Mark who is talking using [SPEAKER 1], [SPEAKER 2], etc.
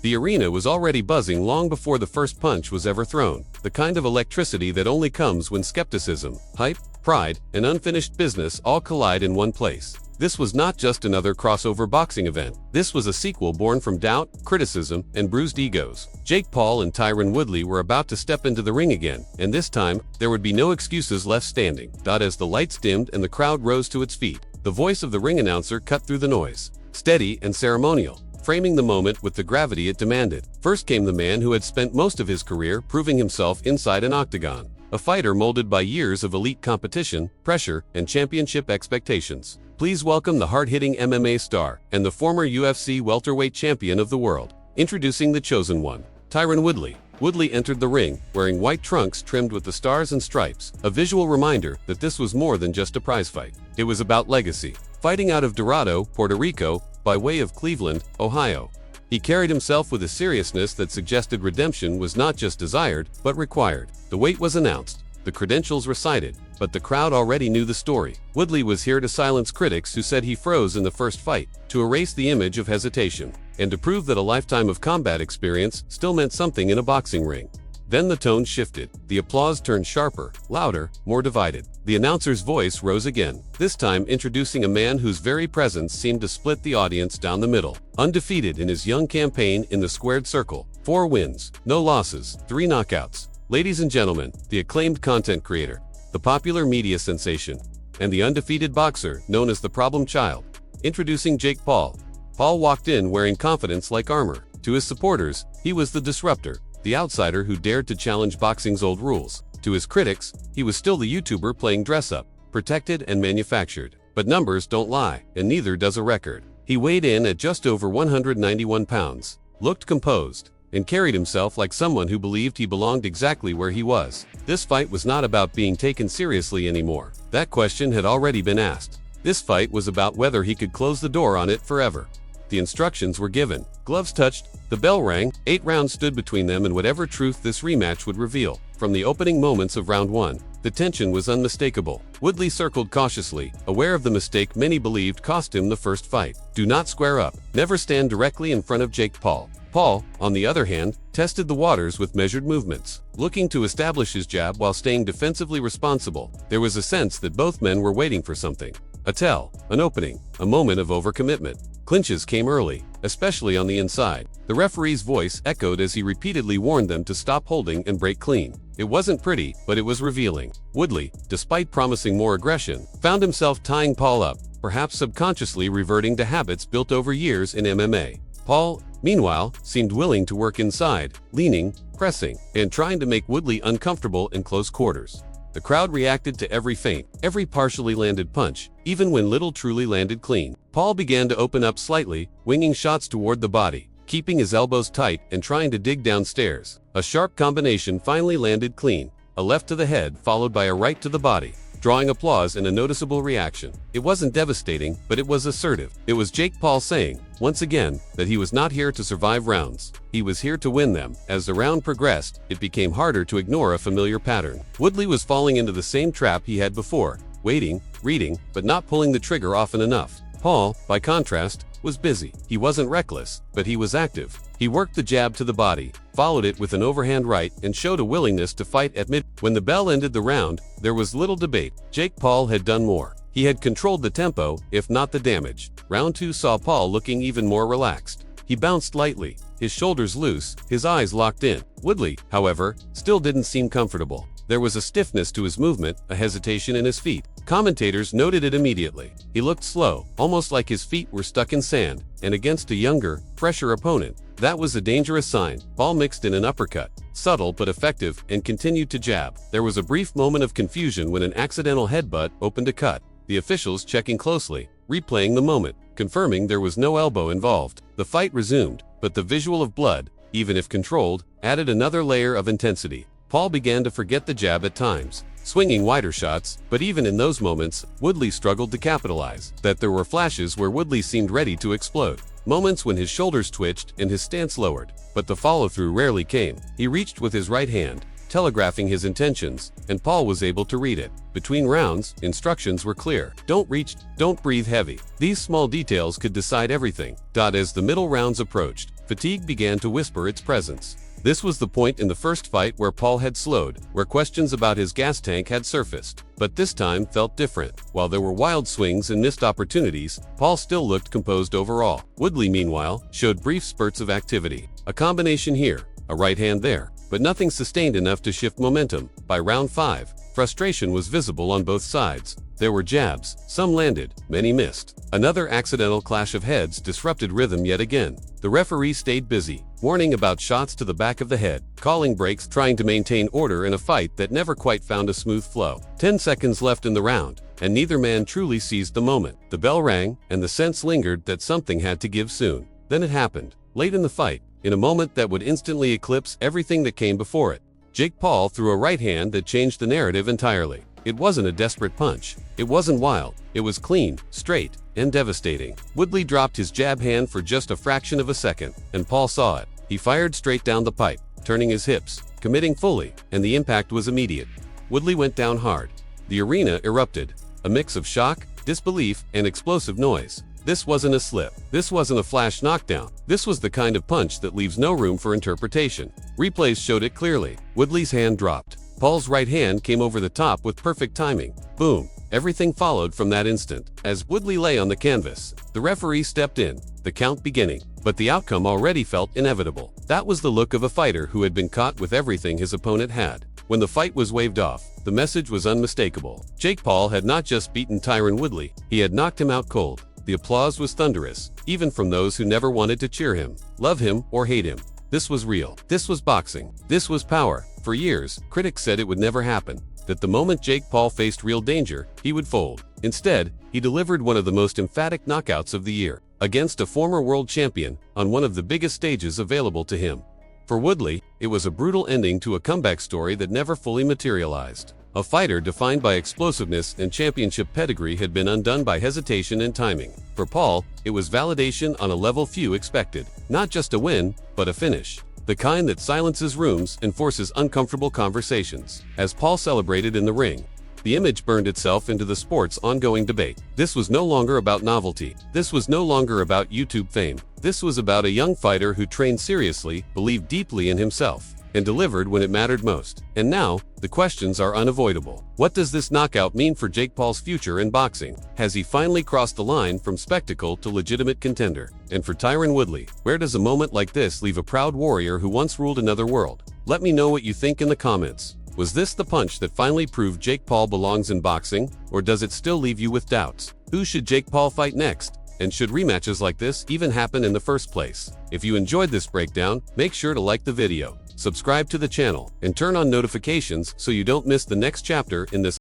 [SPEAKER 1] The arena was already buzzing long before the first punch was ever thrown, the kind of electricity that only comes when skepticism, hype, pride, and unfinished business all collide in one place. This was not just another crossover boxing event. This was a sequel born from doubt, criticism, and bruised egos. Jake Paul and Tyron Woodley were about to step into the ring again, and this time, there would be no excuses left standing. As the lights dimmed and the crowd rose to its feet, the voice of the ring announcer cut through the noise, steady and ceremonial, framing the moment with the gravity it demanded. First came the man who had spent most of his career proving himself inside an octagon, a fighter molded by years of elite competition, pressure, and championship expectations. Please welcome the hard-hitting MMA star and the former UFC welterweight champion of the world. Introducing the chosen one, Tyron Woodley. Woodley entered the ring, wearing white trunks trimmed with the stars and stripes, a visual reminder that this was more than just a prize fight. It was about legacy. Fighting out of Dorado, Puerto Rico, by way of Cleveland, Ohio. He carried himself with a seriousness that suggested redemption was not just desired, but required. The weight was announced, the credentials recited, but the crowd already knew the story. Woodley was here to silence critics who said he froze in the first fight, to erase the image of hesitation, and to prove that a lifetime of combat experience still meant something in a boxing ring. Then the tone shifted. The applause turned sharper, louder, more divided. The announcer's voice rose again, this time introducing a man whose very presence seemed to split the audience down the middle. Undefeated in his young campaign in the squared circle, 4 wins, no losses, 3 knockouts. Ladies and gentlemen, the acclaimed content creator, the popular media sensation, and the undefeated boxer known as the problem child. Introducing Jake Paul. Paul walked in wearing confidence like armor. To his supporters, he was the disruptor, the outsider who dared to challenge boxing's old rules. To his critics, he was still the YouTuber playing dress-up, protected and manufactured. But numbers don't lie, and neither does a record. He weighed in at just over 191 pounds, looked composed, and carried himself like someone who believed he belonged exactly where he was. This fight was not about being taken seriously anymore. That question had already been asked. This fight was about whether he could close the door on it forever. The instructions were given. Gloves touched, the bell rang, 8 rounds stood between them and whatever truth this rematch would reveal. From the opening moments of round 1, the tension was unmistakable. Woodley circled cautiously, aware of the mistake many believed cost him the first fight. Do not square up. Never stand directly in front of Jake Paul. Paul, on the other hand, tested the waters with measured movements, looking to establish his jab while staying defensively responsible. There was a sense that both men were waiting for something. A tell, an opening, a moment of overcommitment. Clinches came early, especially on the inside. The referee's voice echoed as he repeatedly warned them to stop holding and break clean. It wasn't pretty, but it was revealing. Woodley, despite promising more aggression, found himself tying Paul up, perhaps subconsciously reverting to habits built over years in MMA. Paul, meanwhile, seemed willing to work inside, leaning, pressing, and trying to make Woodley uncomfortable in close quarters. The crowd reacted to every feint, every partially landed punch, even when little truly landed clean. Paul began to open up slightly, winging shots toward the body, keeping his elbows tight and trying to dig downstairs. A sharp combination finally landed clean, a left to the head followed by a right to the body, drawing applause and a noticeable reaction. It wasn't devastating, but it was assertive. It was Jake Paul saying, once again, that he was not here to survive rounds. He was here to win them. As the round progressed, it became harder to ignore a familiar pattern. Woodley was falling into the same trap he had before, waiting, reading, but not pulling the trigger often enough. Paul, by contrast, was busy. He wasn't reckless, but he was active. He worked the jab to the body, followed it with an overhand right, and showed a willingness to fight at mid. When the bell ended the round, there was little debate. Jake Paul had done more. He had controlled the tempo, if not the damage. Round 2 saw Paul looking even more relaxed. He bounced lightly, his shoulders loose, his eyes locked in. Woodley, however, still didn't seem comfortable. There was a stiffness to his movement, a hesitation in his feet. Commentators noted it immediately. He looked slow, almost like his feet were stuck in sand, and against a younger, fresher opponent. That was a dangerous sign. Paul mixed in an uppercut, subtle but effective, and continued to jab. There was a brief moment of confusion when an accidental headbutt opened a cut. The officials checking closely, replaying the moment, confirming there was no elbow involved. The fight resumed, but the visual of blood, even if controlled, added another layer of intensity. Paul began to forget the jab at times, swinging wider shots, but even in those moments, Woodley struggled to capitalize. That there were flashes where Woodley seemed ready to explode. Moments when his shoulders twitched and his stance lowered, but the follow-through rarely came. He reached with his right hand, telegraphing his intentions, and Paul was able to read it. Between rounds, instructions were clear. Don't reach, don't breathe heavy. These small details could decide everything. As the middle rounds approached, Fatigue began to whisper its presence. This was the point in the first fight where Paul had slowed, where questions about his gas tank had surfaced. But this time felt different. While there were wild swings and missed opportunities, Paul still looked composed overall. Woodley, meanwhile, showed brief spurts of activity. A combination here, a right hand there, but nothing sustained enough to shift momentum. By round 5, frustration was visible on both sides. There were jabs, some landed, many missed. Another accidental clash of heads disrupted rhythm yet again. The referee stayed busy, warning about shots to the back of the head, calling breaks, trying to maintain order in a fight that never quite found a smooth flow. 10 seconds left in the round, and neither man truly seized the moment. The bell rang, and the sense lingered that something had to give soon. Then it happened, late in the fight, in a moment that would instantly eclipse everything that came before it. Jake Paul threw a right hand that changed the narrative entirely. It wasn't a desperate punch. It wasn't wild. It was clean, straight, and devastating. Woodley dropped his jab hand for just a fraction of a second, and Paul saw it. He fired straight down the pipe, turning his hips, committing fully, and the impact was immediate. Woodley went down hard. The arena erupted, a mix of shock, disbelief, and explosive noise. This wasn't a slip. This wasn't a flash knockdown. This was the kind of punch that leaves no room for interpretation. Replays showed it clearly. Woodley's hand dropped. Paul's right hand came over the top with perfect timing. Boom. Everything followed from that instant. As Woodley lay on the canvas, the referee stepped in, the count beginning. But the outcome already felt inevitable. That was the look of a fighter who had been caught with everything his opponent had. When the fight was waved off, the message was unmistakable. Jake Paul had not just beaten Tyron Woodley, he had knocked him out cold. The applause was thunderous, even from those who never wanted to cheer him, love him, or hate him. This was real. This was boxing. This was power. For years, critics said it would never happen, that the moment Jake Paul faced real danger, he would fold. Instead, he delivered one of the most emphatic knockouts of the year, against a former world champion, on one of the biggest stages available to him. For Woodley, it was a brutal ending to a comeback story that never fully materialized. A fighter defined by explosiveness and championship pedigree had been undone by hesitation and timing. For Paul, it was validation on a level few expected. Not just a win, but a finish. The kind that silences rooms and forces uncomfortable conversations. As Paul celebrated in the ring, the image burned itself into the sport's ongoing debate. This was no longer about novelty. This was no longer about YouTube fame. This was about a young fighter who trained seriously, believed deeply in himself, and delivered when it mattered most. And now, the questions are unavoidable. What does this knockout mean for Jake Paul's future in boxing? Has he finally crossed the line from spectacle to legitimate contender? And for Tyron Woodley, where does a moment like this leave a proud warrior who once ruled another world? Let me know what you think in the comments. Was this the punch that finally proved Jake Paul belongs in boxing, or does it still leave you with doubts? Who should Jake Paul fight next? And should rematches like this even happen in the first place? If you enjoyed this breakdown, make sure to like the video, subscribe to the channel, and turn on notifications so you don't miss the next chapter in this